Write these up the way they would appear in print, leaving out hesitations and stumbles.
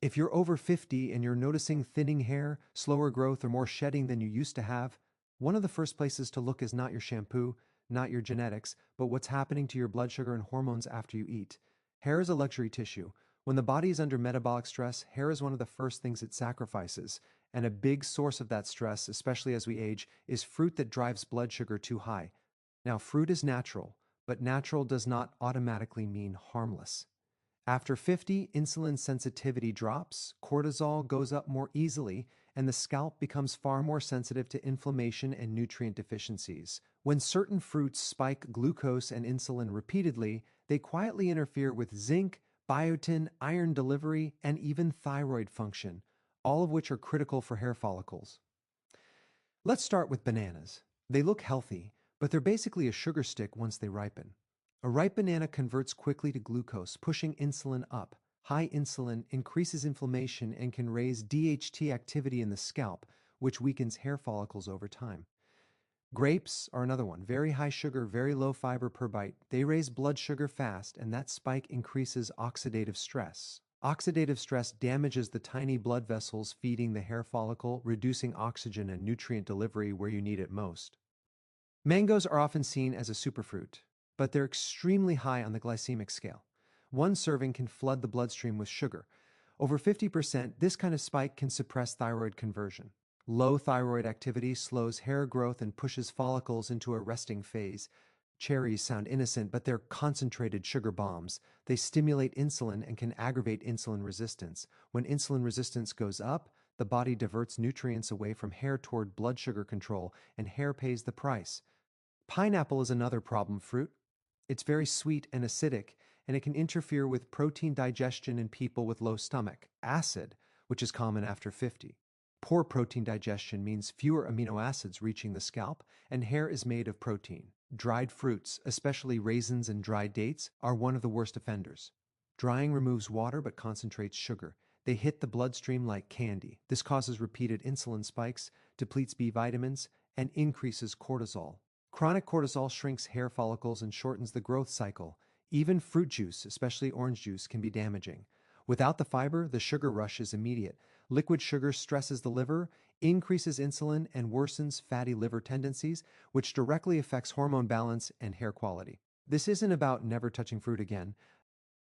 If you're over 50 and you're noticing thinning hair, slower growth, or more shedding than you used to have, one of the first places to look is not your shampoo, not your genetics, but what's happening to your blood sugar and hormones after you eat. Hair is a luxury tissue. When the body is under metabolic stress, hair is one of the first things it sacrifices. And a big source of that stress, especially as we age, is fruit that drives blood sugar too high. Now, fruit is natural, but natural does not automatically mean harmless. After 50, insulin sensitivity drops, cortisol goes up more easily, and the scalp becomes far more sensitive to inflammation and nutrient deficiencies. When certain fruits spike glucose and insulin repeatedly, they quietly interfere with zinc, biotin, iron delivery, and even thyroid function, all of which are critical for hair follicles. Let's start with bananas. They look healthy, but they're basically a sugar stick once they ripen. A ripe banana converts quickly to glucose, pushing insulin up. High insulin increases inflammation and can raise DHT activity in the scalp, which weakens hair follicles over time. Grapes are another one. Very high sugar, very low fiber per bite. They raise blood sugar fast, and that spike increases oxidative stress. Oxidative stress damages the tiny blood vessels feeding the hair follicle, reducing oxygen and nutrient delivery where you need it most. Mangoes are often seen as a superfruit, but they're extremely high on the glycemic scale. One serving can flood the bloodstream with sugar. Over 50%, this kind of spike can suppress thyroid conversion. Low thyroid activity slows hair growth and pushes follicles into a resting phase. Cherries sound innocent, but they're concentrated sugar bombs. They stimulate insulin and can aggravate insulin resistance. When insulin resistance goes up, the body diverts nutrients away from hair toward blood sugar control, and hair pays the price. Pineapple is another problem fruit. It's very sweet and acidic, and it can interfere with protein digestion in people with low stomach acid, which is common after 50. Poor protein digestion means fewer amino acids reaching the scalp, and hair is made of protein. Dried fruits, especially raisins and dried dates, are one of the worst offenders. Drying removes water but concentrates sugar. They hit the bloodstream like candy. This causes repeated insulin spikes, depletes B vitamins, and increases cortisol. Chronic cortisol shrinks hair follicles and shortens the growth cycle. Even fruit juice, especially orange juice, can be damaging. Without the fiber, the sugar rush is immediate. Liquid sugar stresses the liver, increases insulin, and worsens fatty liver tendencies, which directly affects hormone balance and hair quality. This isn't about never touching fruit again.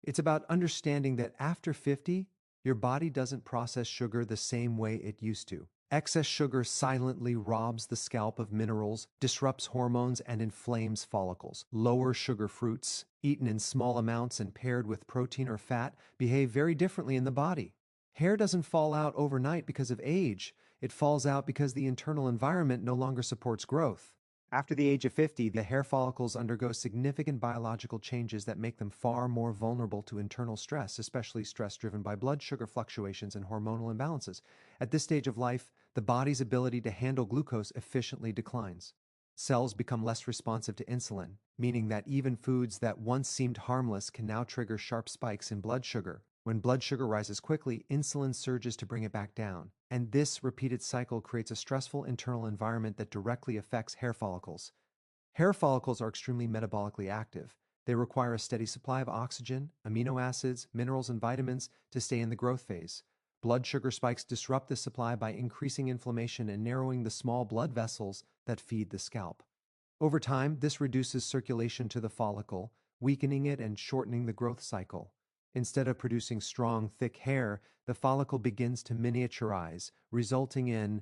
It's about understanding that after 50, your body doesn't process sugar the same way it used to. Excess sugar silently robs the scalp of minerals, disrupts hormones, and inflames follicles. Lower sugar fruits, eaten in small amounts and paired with protein or fat, behave very differently in the body. Hair doesn't fall out overnight because of age. It falls out because the internal environment no longer supports growth. After the age of 50, the hair follicles undergo significant biological changes that make them far more vulnerable to internal stress, especially stress driven by blood sugar fluctuations and hormonal imbalances. At this stage of life, the body's ability to handle glucose efficiently declines. Cells become less responsive to insulin, meaning that even foods that once seemed harmless can now trigger sharp spikes in blood sugar. When blood sugar rises quickly, insulin surges to bring it back down. And this repeated cycle creates a stressful internal environment that directly affects hair follicles. Hair follicles are extremely metabolically active. They require a steady supply of oxygen, amino acids, minerals, and vitamins to stay in the growth phase. Blood sugar spikes disrupt this supply by increasing inflammation and narrowing the small blood vessels that feed the scalp. Over time, this reduces circulation to the follicle, weakening it and shortening the growth cycle. Instead of producing strong, thick hair, the follicle begins to miniaturize, resulting in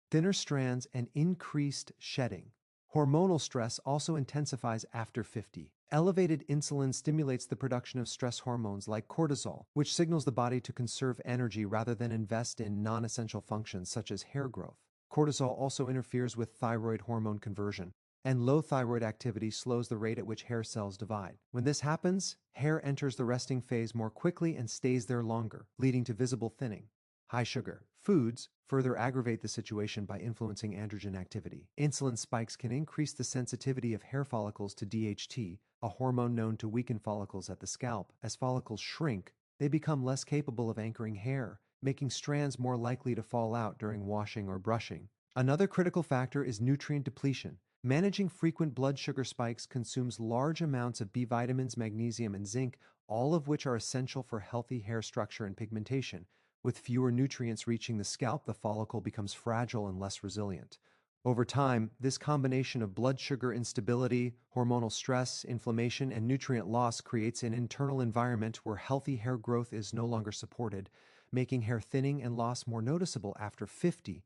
thinner strands and increased shedding. Hormonal stress also intensifies after 50. Elevated insulin stimulates the production of stress hormones like cortisol, which signals the body to conserve energy rather than invest in non-essential functions such as hair growth. Cortisol also interferes with thyroid hormone conversion, and low thyroid activity slows the rate at which hair cells divide. When this happens, hair enters the resting phase more quickly and stays there longer, leading to visible thinning. High sugar foods further aggravate the situation by influencing androgen activity. Insulin spikes can increase the sensitivity of hair follicles to DHT, a hormone known to weaken follicles at the scalp. As follicles shrink, they become less capable of anchoring hair, making strands more likely to fall out during washing or brushing. Another critical factor is nutrient depletion. Managing frequent blood sugar spikes consumes large amounts of B vitamins, magnesium, and zinc, all of which are essential for healthy hair structure and pigmentation. With fewer nutrients reaching the scalp, the follicle becomes fragile and less resilient. Over time, this combination of blood sugar instability, hormonal stress, inflammation, and nutrient loss creates an internal environment where healthy hair growth is no longer supported, making hair thinning and loss more noticeable after 50.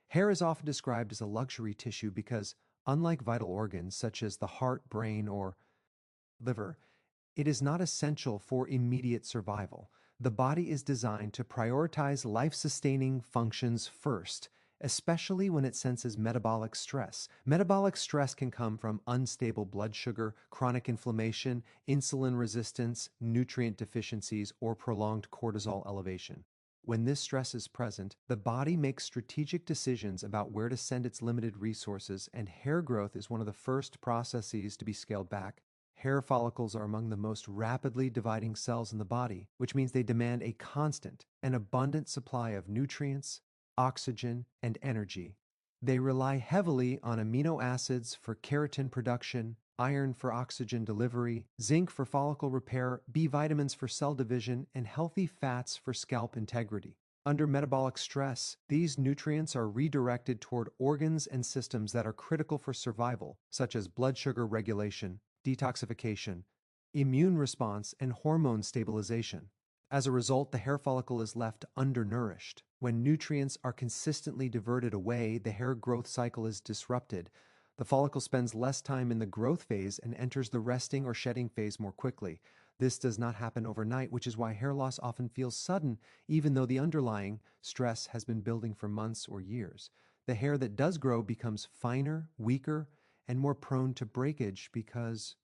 Hair is often described as a luxury tissue because, unlike vital organs such as the heart, brain, or liver, it is not essential for immediate survival. The body is designed to prioritize life-sustaining functions first, especially when it senses metabolic stress. Metabolic stress can come from unstable blood sugar, chronic inflammation, insulin resistance, nutrient deficiencies, or prolonged cortisol elevation. When this stress is present, the body makes strategic decisions about where to send its limited resources, and hair growth is one of the first processes to be scaled back. Hair follicles are among the most rapidly dividing cells in the body, which means they demand a constant and abundant supply of nutrients, oxygen, and energy. They rely heavily on amino acids for keratin production, iron for oxygen delivery, zinc for follicle repair, B vitamins for cell division, and healthy fats for scalp integrity. Under metabolic stress, these nutrients are redirected toward organs and systems that are critical for survival, such as blood sugar regulation, detoxification, immune response, and hormone stabilization. As a result, the hair follicle is left undernourished. When nutrients are consistently diverted away, the hair growth cycle is disrupted. The follicle spends less time in the growth phase and enters the resting or shedding phase more quickly. This does not happen overnight, which is why hair loss often feels sudden, even though the underlying stress has been building for months or years. The hair that does grow becomes finer, weaker, and more prone to breakage because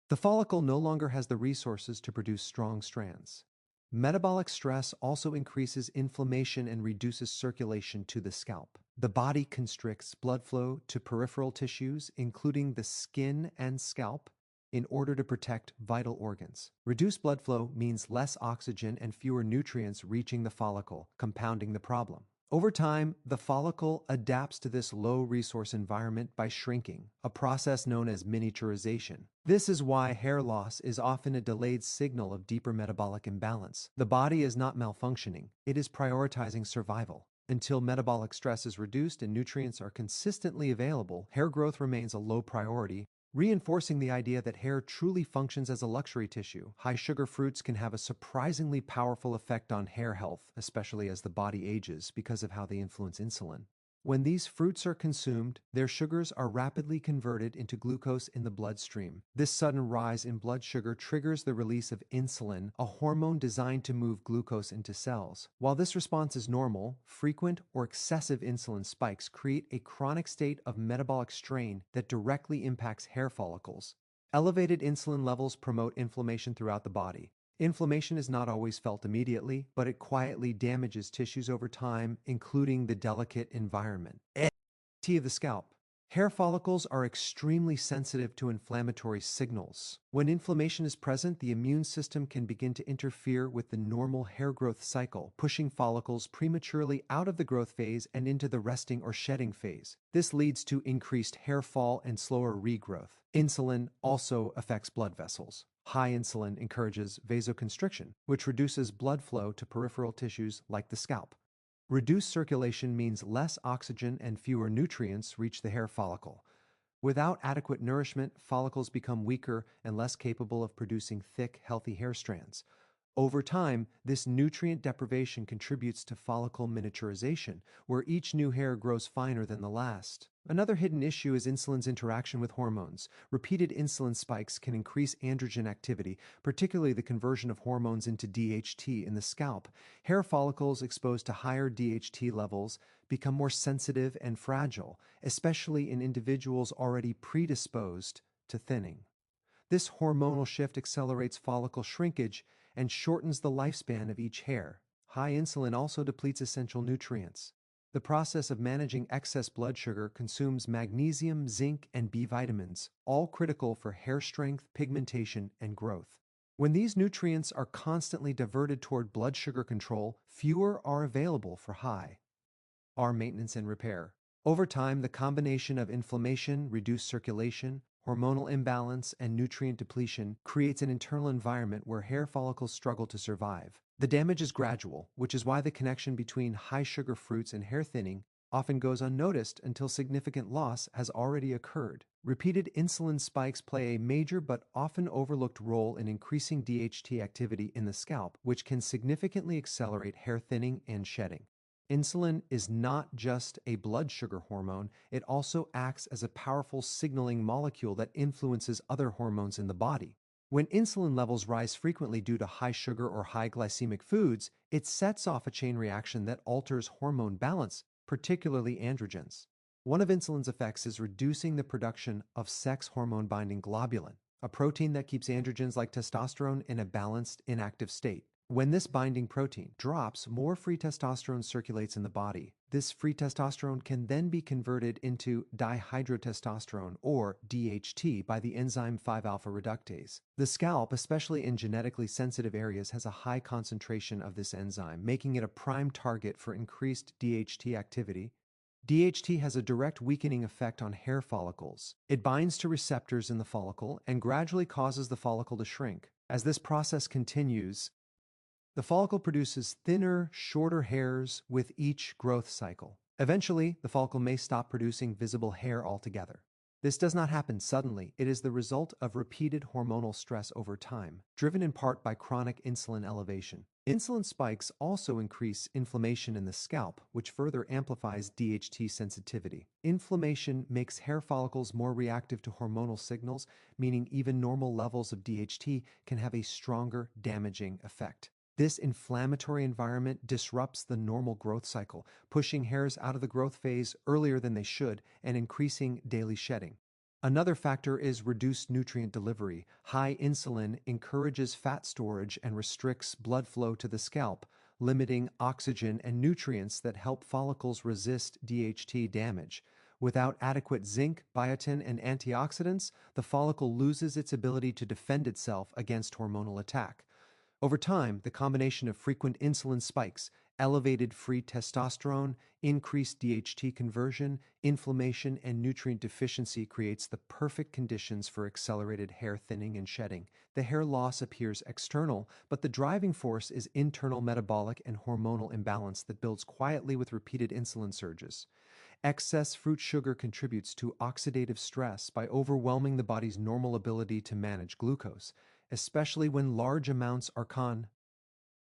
the follicle no longer has the resources to produce strong strands. Metabolic stress also increases inflammation and reduces circulation to the scalp. The body constricts blood flow to peripheral tissues, including the skin and scalp, in order to protect vital organs. Reduced blood flow means less oxygen and fewer nutrients reaching the follicle, compounding the problem. Over time, the follicle adapts to this low-resource environment by shrinking, a process known as miniaturization. This is why hair loss is often a delayed signal of deeper metabolic imbalance. The body is not malfunctioning, it is prioritizing survival. Until metabolic stress is reduced and nutrients are consistently available, hair growth remains a low priority, reinforcing the idea that hair truly functions as a luxury tissue. High-sugar fruits can have a surprisingly powerful effect on hair health, especially as the body ages, because of how they influence insulin. When these fruits are consumed, their sugars are rapidly converted into glucose in the bloodstream. This sudden rise in blood sugar triggers the release of insulin, a hormone designed to move glucose into cells. While this response is normal, frequent or excessive insulin spikes create a chronic state of metabolic strain that directly impacts hair follicles. Elevated insulin levels promote inflammation throughout the body. Inflammation is not always felt immediately, but it quietly damages tissues over time, including the delicate environment. Of the scalp. Hair follicles are extremely sensitive to inflammatory signals. When inflammation is present, the immune system can begin to interfere with the normal hair growth cycle, pushing follicles prematurely out of the growth phase and into the resting or shedding phase. This leads to increased hair fall and slower regrowth. Insulin also affects blood vessels. High insulin encourages vasoconstriction, which reduces blood flow to peripheral tissues like the scalp. Reduced circulation means less oxygen and fewer nutrients reach the hair follicle. Without adequate nourishment, follicles become weaker and less capable of producing thick, healthy hair strands. Over time, this nutrient deprivation contributes to follicle miniaturization, where each new hair grows finer than the last. Another hidden issue is insulin's interaction with hormones. Repeated insulin spikes can increase androgen activity, particularly the conversion of hormones into DHT in the scalp. Hair follicles exposed to higher DHT levels become more sensitive and fragile, especially in individuals already predisposed to thinning. This hormonal shift accelerates follicle shrinkage and shortens the lifespan of each hair. High insulin also depletes essential nutrients. The process of managing excess blood sugar consumes magnesium, zinc, and B vitamins, all critical for hair strength, pigmentation, and growth. When these nutrients are constantly diverted toward blood sugar control, fewer are available for high R maintenance and repair. Over time, the combination of inflammation, reduced circulation, hormonal imbalance, and nutrient depletion creates an internal environment where hair follicles struggle to survive. The damage is gradual, which is why the connection between high sugar fruits and hair thinning often goes unnoticed until significant loss has already occurred. Repeated insulin spikes play a major but often overlooked role in increasing DHT activity in the scalp, which can significantly accelerate hair thinning and shedding. Insulin is not just a blood sugar hormone, it also acts as a powerful signaling molecule that influences other hormones in the body. When insulin levels rise frequently due to high sugar or high glycemic foods, it sets off a chain reaction that alters hormone balance, particularly androgens. One of insulin's effects is reducing the production of sex hormone binding globulin, a protein that keeps androgens like testosterone in a balanced, inactive state. When this binding protein drops, more free testosterone circulates in the body. This free testosterone can then be converted into dihydrotestosterone, or DHT, by the enzyme 5-alpha reductase. The scalp, especially in genetically sensitive areas, has a high concentration of this enzyme, making it a prime target for increased DHT activity. DHT has a direct weakening effect on hair follicles. It binds to receptors in the follicle and gradually causes the follicle to shrink. As this process continues, the follicle produces thinner, shorter hairs with each growth cycle. Eventually, the follicle may stop producing visible hair altogether. This does not happen suddenly. It is the result of repeated hormonal stress over time, driven in part by chronic insulin elevation. Insulin spikes also increase inflammation in the scalp, which further amplifies DHT sensitivity. Inflammation makes hair follicles more reactive to hormonal signals, meaning even normal levels of DHT can have a stronger damaging effect. This inflammatory environment disrupts the normal growth cycle, pushing hairs out of the growth phase earlier than they should and increasing daily shedding. Another factor is reduced nutrient delivery. High insulin encourages fat storage and restricts blood flow to the scalp, limiting oxygen and nutrients that help follicles resist DHT damage. Without adequate zinc, biotin, and antioxidants, the follicle loses its ability to defend itself against hormonal attack. Over time, the combination of frequent insulin spikes, elevated free testosterone, increased DHT conversion, inflammation, and nutrient deficiency creates the perfect conditions for accelerated hair thinning and shedding. The hair loss appears external, but the driving force is internal metabolic and hormonal imbalance that builds quietly with repeated insulin surges. Excess fruit sugar contributes to oxidative stress by overwhelming the body's normal ability to manage glucose, especially when large amounts are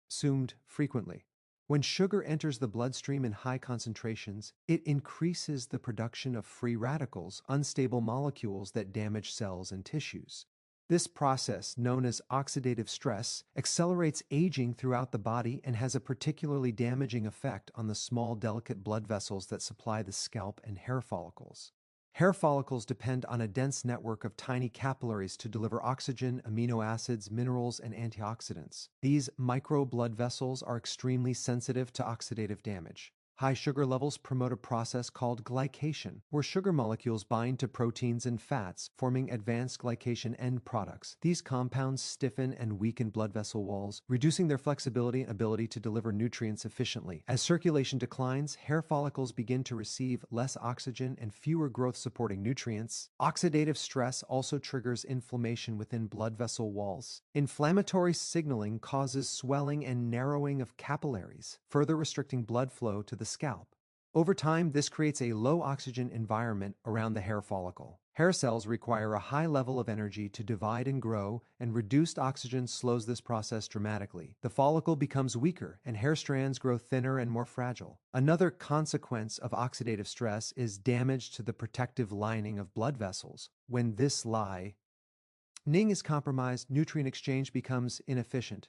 consumed frequently. When sugar enters the bloodstream in high concentrations, it increases the production of free radicals, unstable molecules that damage cells and tissues. This process, known as oxidative stress, accelerates aging throughout the body and has a particularly damaging effect on the small, delicate blood vessels that supply the scalp and hair follicles. Hair follicles depend on a dense network of tiny capillaries to deliver oxygen, amino acids, minerals, and antioxidants. These micro blood vessels are extremely sensitive to oxidative damage. High sugar levels promote a process called glycation, where sugar molecules bind to proteins and fats, forming advanced glycation end products. These compounds stiffen and weaken blood vessel walls, reducing their flexibility and ability to deliver nutrients efficiently. As circulation declines, hair follicles begin to receive less oxygen and fewer growth-supporting nutrients. Oxidative stress also triggers inflammation within blood vessel walls. Inflammatory signaling causes swelling and narrowing of capillaries, further restricting blood flow to the scalp. Over time, this creates a low oxygen environment around the hair follicle. Hair cells require a high level of energy to divide and grow, and reduced oxygen slows this process dramatically. The follicle becomes weaker, and hair strands grow thinner and more fragile. Another consequence of oxidative stress is damage to the protective lining of blood vessels. When this lining is compromised, nutrient exchange becomes inefficient.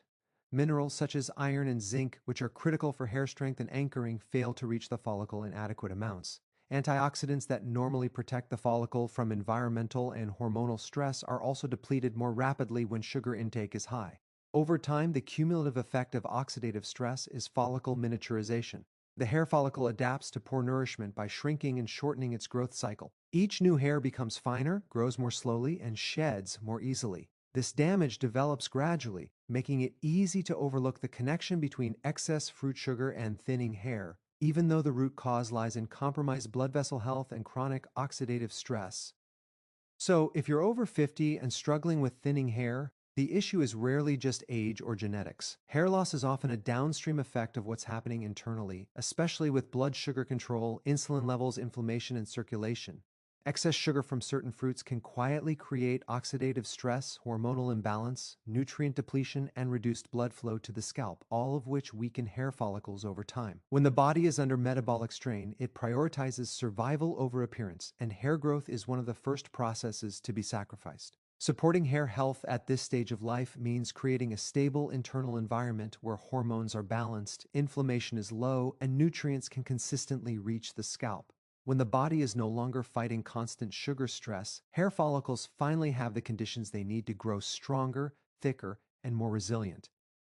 Minerals such as iron and zinc, which are critical for hair strength and anchoring, fail to reach the follicle in adequate amounts. Antioxidants that normally protect the follicle from environmental and hormonal stress are also depleted more rapidly when sugar intake is high. Over time, the cumulative effect of oxidative stress is follicle miniaturization. The hair follicle adapts to poor nourishment by shrinking and shortening its growth cycle. Each new hair becomes finer, grows more slowly, and sheds more easily. This damage develops gradually, making it easy to overlook the connection between excess fruit sugar and thinning hair, even though the root cause lies in compromised blood vessel health and chronic oxidative stress. So, if you're over 50 and struggling with thinning hair, the issue is rarely just age or genetics. Hair loss is often a downstream effect of what's happening internally, especially with blood sugar control, insulin levels, inflammation, and circulation. Excess sugar from certain fruits can quietly create oxidative stress, hormonal imbalance, nutrient depletion, and reduced blood flow to the scalp, all of which weaken hair follicles over time. When the body is under metabolic strain, it prioritizes survival over appearance, and hair growth is one of the first processes to be sacrificed. Supporting hair health at this stage of life means creating a stable internal environment where hormones are balanced, inflammation is low, and nutrients can consistently reach the scalp. When the body is no longer fighting constant sugar stress, hair follicles finally have the conditions they need to grow stronger, thicker, and more resilient.